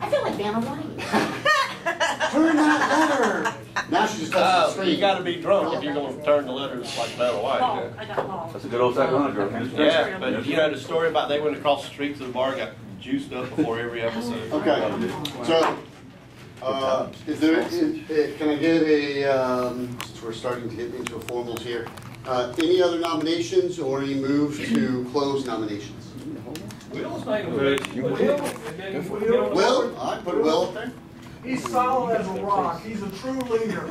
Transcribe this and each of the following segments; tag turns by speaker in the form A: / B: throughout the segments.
A: I feel like Vanna White.
B: Turn that letter. Now she just touches the screen.
C: You got to be drunk if you're going to turn the letters like Vanna White.
A: Oh, I got long.
D: That's a good old Sacramento girl.
C: Yeah, but you know the story about they went across the street to the bar, got juiced up before every episode.
B: Okay. So, can I get a, since we're starting to get into a formals here, any other nominations or any move to close nominations?
C: Will's made a motion.
B: Will, I put Will up there.
E: He's solid as a rock. He's a true leader.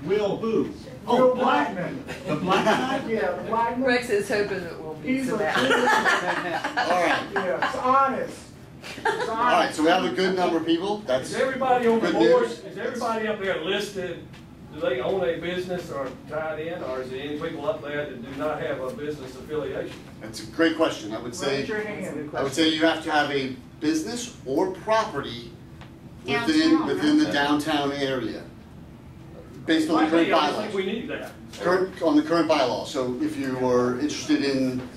F: Will who?
E: Will Blackman.
F: The black guy?
E: Yeah, Blackman.
G: Rex is hoping it will be
E: He's a
G: so
E: true
G: bad.
E: leader.
B: All right.
E: Yeah, it's honest. It's honest.
B: All right, so we have a good number of people. That's
H: Is everybody on the
B: good
H: board,
B: news.
H: is everybody up there listed, do they own a business or tied in, or is there any people up there that do not have a business affiliation?
B: That's a great question. I would say
E: Raise your hand.
B: you have to have a business or property
A: Downtown,
B: within the downtown area, based on the current
H: I don't think
B: bylaws.
H: we need that.
B: On the current bylaw. So if you are interested in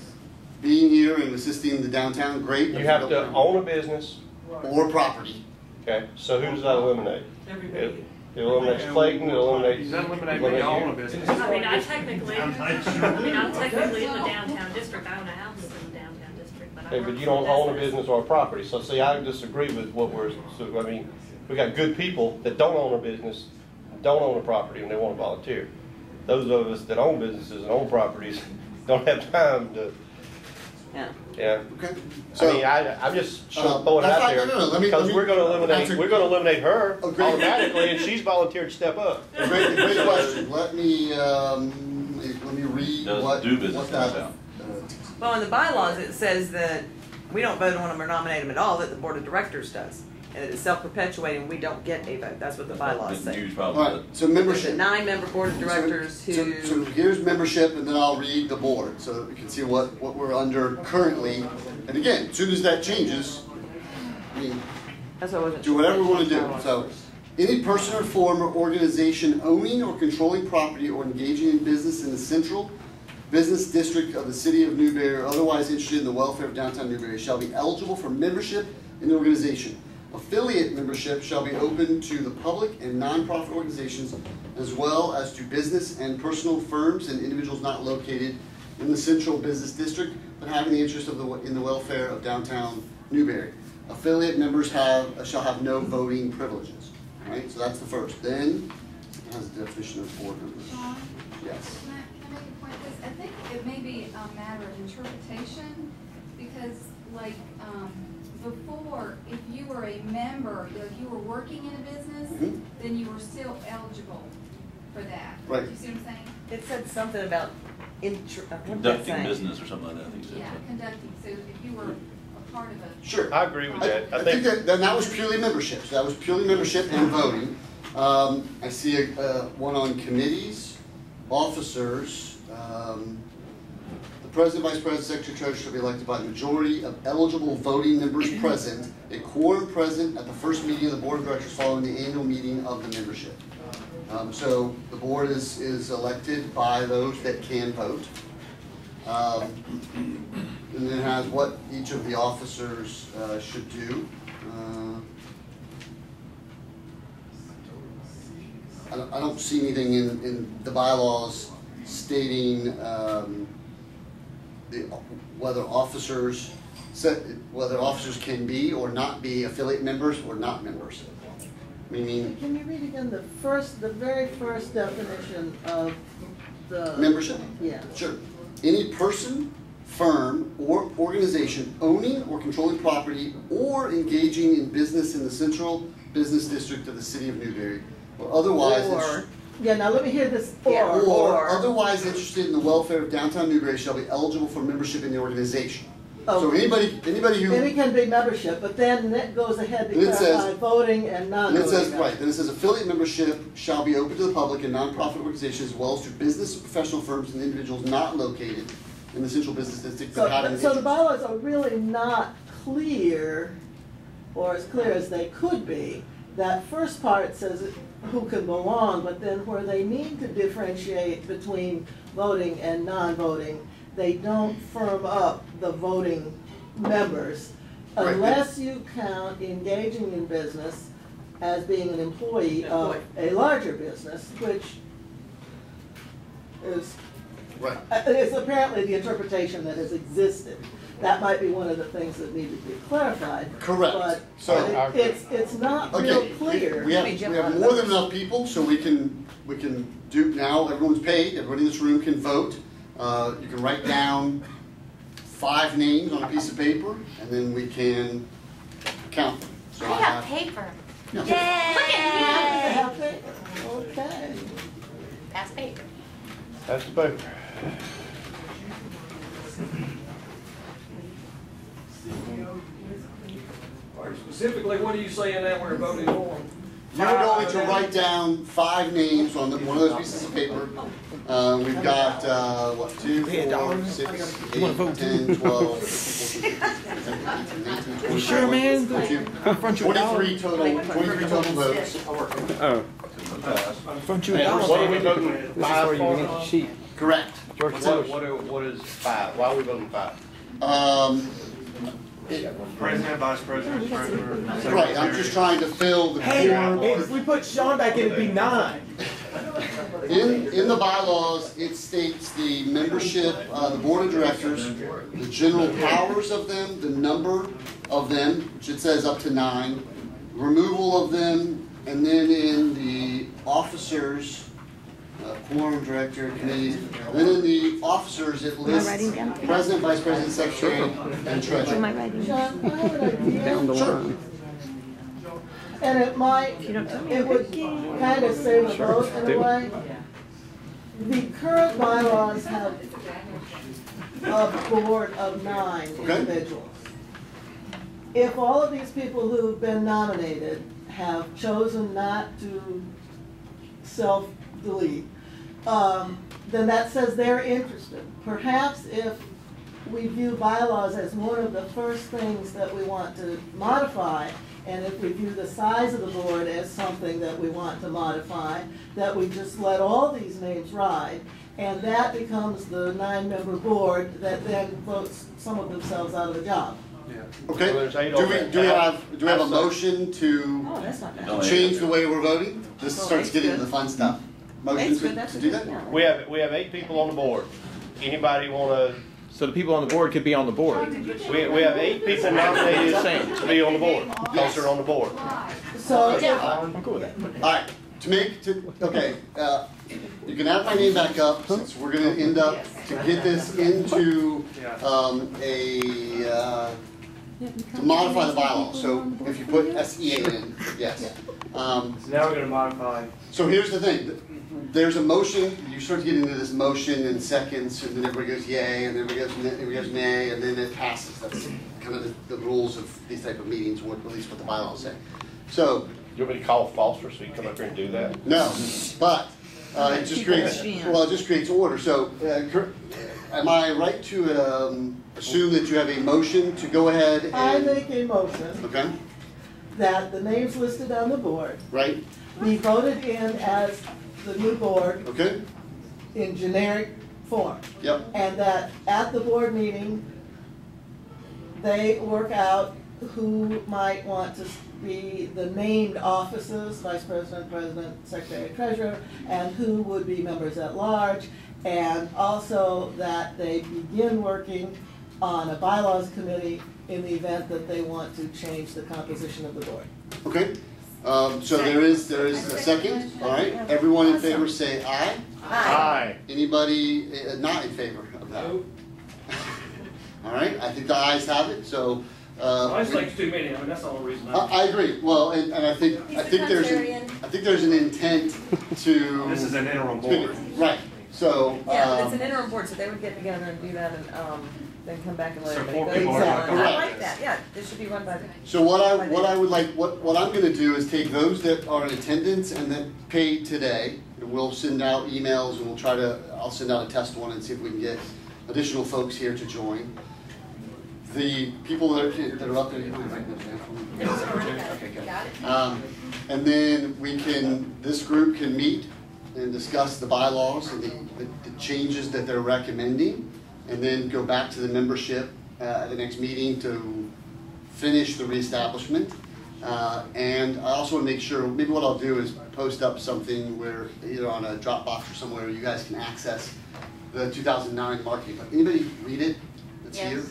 B: being here and assisting the downtown, great.
C: You have to own a business,
B: or property.
C: okay? So who does that eliminate?
H: Everybody.
C: It eliminates Clayton, it eliminates...
D: Doesn't eliminate when you own a business.
I: I mean, I'm technically in the downtown district. I own a house in the downtown district, but I
C: Okay,
I: work
C: but you
I: for
C: don't own a business or a property. So see, I disagree with what I mean, we got good people that don't own a business, don't own a property, and they want to volunteer. Those of us that own businesses and own properties don't have time to, yeah.
B: Okay.
C: I mean, I'm just throwing it
B: that's
C: out
B: fine.
C: there,
B: No,
C: because we're going to
B: that's
C: eliminate her
B: Oh, great.
C: automatically, and she's volunteered to step up.
B: Great question. Let me read
D: Does
B: what
D: do business
B: what that.
D: downtown.
G: Well, in the bylaws, it says that we don't vote on them or nominate them at all, that the board of directors does. And it's self-perpetuating, we don't get a vote. That's what the bylaws say.
D: Huge
B: All
D: problem.
B: right. So
G: There's a
B: membership.
G: 9-member board of directors who...
B: So here's membership, and then I'll read the board so that we can see what we're under currently. And again, as soon as that changes, I mean,
G: That's what I wasn't
B: do
G: sure.
B: whatever we want to do. So, any person or form or organization owning or controlling property or engaging in business in the central business district of the city of Newberry or otherwise interested in the welfare of downtown Newberry shall be eligible for membership in the organization. Affiliate membership shall be open to the public and nonprofit organizations as well as to business and personal firms and individuals not located in the central business district but having the interest in the welfare of downtown Newberry. Affiliate members shall have no voting privileges. All right, so that's the first. Then it has a definition of board members.
J: John,
B: Yes.
J: can I make a point? Because I think it may be a matter of interpretation, because like before, if you were a member, if you were working in a business, then you were still eligible for that.
B: Right.
J: Do you see what I'm saying?
G: It said something about what did that
D: Conducting
G: say?
D: business or something like that, I think so.
J: Yeah, conducting. So if you were a part of a...
B: Sure.
C: I agree with that.
B: I think that was purely membership. So that was purely membership and voting. I see one on committees, officers. The president, vice president, secretary, treasurer shall be elected by the majority of eligible voting members present, a quorum present at the first meeting of the board of directors following the annual meeting of the membership. So the board is elected by those that can vote. And then it has what each of the officers should do. I don't see anything in the bylaws stating whether officers can be or not be affiliate members or not members. Meaning,
K: can you read again the very first definition of the
B: membership?
K: Yeah.
B: Sure. Any person, firm, or organization owning or controlling property or engaging in business in the central business district of the city of Newberry, or otherwise
K: yeah, now let me hear this.
B: Or otherwise interested in the welfare of downtown Newberry shall be eligible for membership in the organization.
K: Oh.
B: So anybody who...
K: Any can be membership, but then it goes ahead to clarify voting and non-voting.
B: And it says, right, then it says affiliate membership shall be open to the public and nonprofit organizations as well as to business and professional firms and individuals not located in the central business district but having an
K: so the
B: interest.
K: bylaws are really not clear, or as clear as they could be. That first part says who can belong, but then where they need to differentiate between voting and non-voting, they don't firm up the voting members. unless you count engaging in business as being an employee of a larger business, which is,
B: Right.
K: is apparently the interpretation that has existed. That might be one of the things that need to be clarified.
B: Correct.
K: But,
B: So-
K: but it's not real
B: Okay,
K: clear.
B: we have more than enough people, so we can do, now everyone's paid, everybody in this room can vote. You can write down 5 names on a piece of paper, and then we can count them. So
A: I got paper.
B: Yeah.
A: Yay!
K: Okay.
A: That's paper.
C: That's the paper.
H: Or specifically, what are you saying that we're voting for?
B: You're going to write down 5 names on one of those pieces of paper. We've got, 2, 4, 6, 8, 10, 12, 14, 15, 19, 20,
F: Sure, man?
B: 43 total votes.
F: Oh. Front you a
C: Hey,
F: dollar.
C: what are we voting?
F: This is
C: 5
F: where you
C: for?
F: get the sheet.
B: Correct.
C: What is 5? Why are we voting 5?
D: President, vice president, treasurer.
B: Right, I'm just trying to fill the
F: Hey,
B: quorum.
F: if we put Sean back in, it'd be 9.
B: In the bylaws, it states the membership, the board of directors, the general powers of them, the number of them, which it says up to 9, removal of them, and then in the officers, quorum, director, committees, then in the officers, it lists president, vice president, secretary, and treasurer.
A: Am I writing?
K: John, I have an idea.
B: Sure.
K: And it might, it would kind of save a vote in a way. The current bylaws have a board of 9 individuals. If all of these people who've been nominated have chosen not to self-delete, then that says they're interested. Perhaps if we view bylaws as one of the first things that we want to modify, and if we view the size of the board as something that we want to modify, that we just let all these names ride, and that becomes the 9-member board that then votes some of themselves out of the job.
B: Okay,
C: So there's 8 on that.
B: do we have a motion to
G: Oh, that's not bad.
B: change the way we're voting? This
G: Well,
B: starts
G: eight's
B: getting
G: good.
B: into the fun stuff. Motion
G: Eight's good, that's
B: to
G: a
B: do
G: good,
B: that?
G: yeah.
C: We have 8 people on the board. Anybody wanna,
F: So the people on the board could be on the board.
C: we have 8 people nominated to be on the board, because they're on the board.
K: So,
F: I'm cool with that.
B: All right, okay, you can have my name back up, since we're gonna end up, to get this into, to modify the bylaw, so if you put SEA in, yes.
D: So now we're gonna modify.
B: So here's the thing, there's a motion, you start to get into this motion in seconds, and then everybody goes yay, and then everybody goes nay, and then it passes. That's kind of the rules of these type of meetings, or at least what the bylaws say. So,
C: You want me to call Foster so you come up here and do that?
B: no, but it just creates order. So, am I right to assume that you have a motion to go ahead and?
K: I make a motion
B: Okay,
K: that the names listed on the board
B: right,
K: be voted in as the new board
B: okay,
K: in generic form.
B: yep,
K: And that at the board meeting, they work out who might want to be the named offices, vice president, president, secretary, treasurer, and who would be members at large, and also that they begin working on a bylaws committee in the event that they want to change the composition of the board.
B: okay. So there is a second, all right, everyone in favor say aye.
C: Aye.
B: Anybody not in favor of that? All right, I think the ayes have it, so.
H: I just think it's too many, I mean, that's the only reason
B: I agree, well, and I think there's an intent to.
D: This is an interim board.
B: Right, so.
G: Yeah, but it's an interim board, so they would get together and do that and, then come back and let
D: So
G: everybody
D: 4
G: go.
D: people
K: are
G: I
K: correct.
G: like that, yeah, this should be run by the.
B: So what I would like, what I'm gonna do is take those that are in attendance and that paid today, and we'll send out emails and I'll send out a test one and see if we can get additional folks here to join. The people that are up there, you want to write those down? Okay, good. And then this group can meet and discuss the bylaws and the changes that they're recommending, and then go back to the membership at the next meeting to finish the reestablishment. And I also want to make sure, maybe what I'll do is post up something where, either on a Dropbox or somewhere, you guys can access the 2009 marketing plan. Anybody read it that's
A: Yes.
B: here?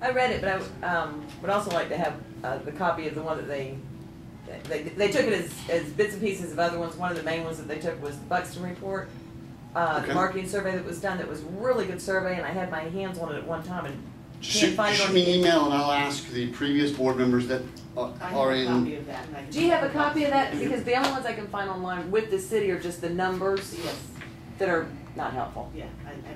G: I read it, but I would also like to have the copy of the one that they took it as bits and pieces of other ones. One of the main ones that they took was the Buxton report,
B: Okay.
G: the marketing survey that was done. That was a really good survey, and I had my hands on it at one time and can't
B: Shoot
G: find it on
B: me an
G: the.
B: email and I'll ask the previous board members that are in.
A: of that. and I can-
G: Do you have a copy of that? Because the only ones I can find online with the city are just the numbers
A: Yes,
G: that are not helpful.
A: yeah, I